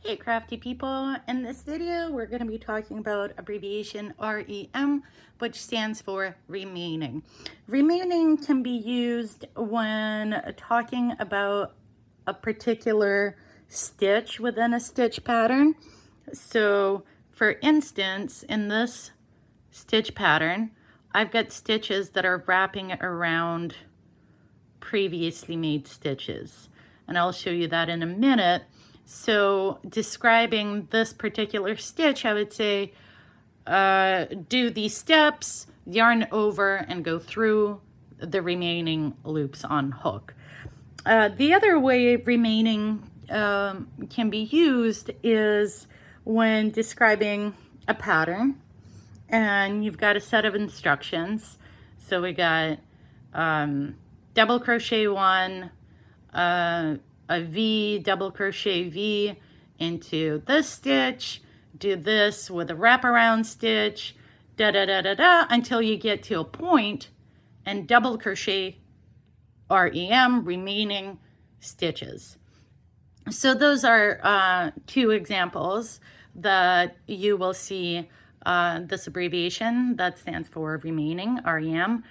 Hey crafty people, in this video we're going to be talking about abbreviation REM, which stands for remaining. Remaining can be used when talking about a particular stitch within a stitch pattern. So for instance, in this stitch pattern, I've got stitches that are wrapping around previously made stitches, and I'll show you that in a minute. So describing this particular stitch, I would say do these steps, yarn over, and go through the remaining loops on hook. The other way remaining can be used is when describing a pattern and you've got a set of instructions. So we got double crochet one, a V, double crochet V into this stitch, do this with a wraparound stitch, da da da da da, until you get to a point and double crochet REM, remaining stitches. So those are two examples that you will see this abbreviation that stands for remaining REM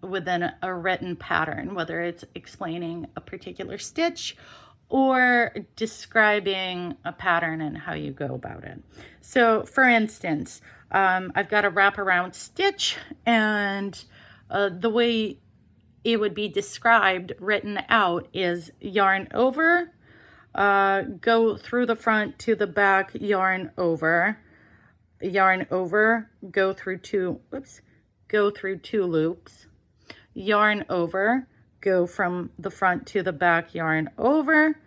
within a written pattern, whether it's explaining a particular stitch or describing a pattern and how you go about it. So for instance, I've got a wraparound stitch, and the way it would be described written out is yarn over, go through the front to the back, yarn over, go through two loops, yarn over, go from the front to the back, yarn over,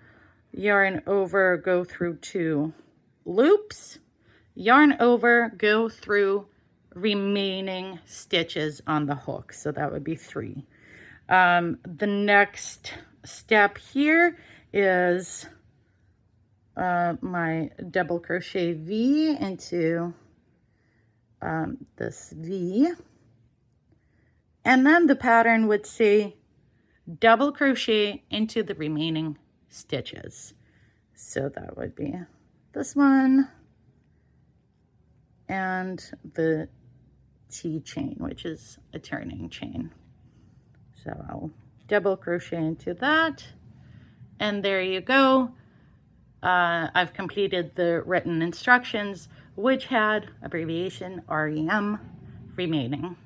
go through two loops, yarn over, go through remaining stitches on the hook. So that would be 3. The next step here is my double crochet V into this V. And then the pattern would say double crochet into the remaining stitches. So that would be this one and the T chain, which is a turning chain. So I'll double crochet into that, and there you go. I've completed the written instructions, which had abbreviation REM remaining.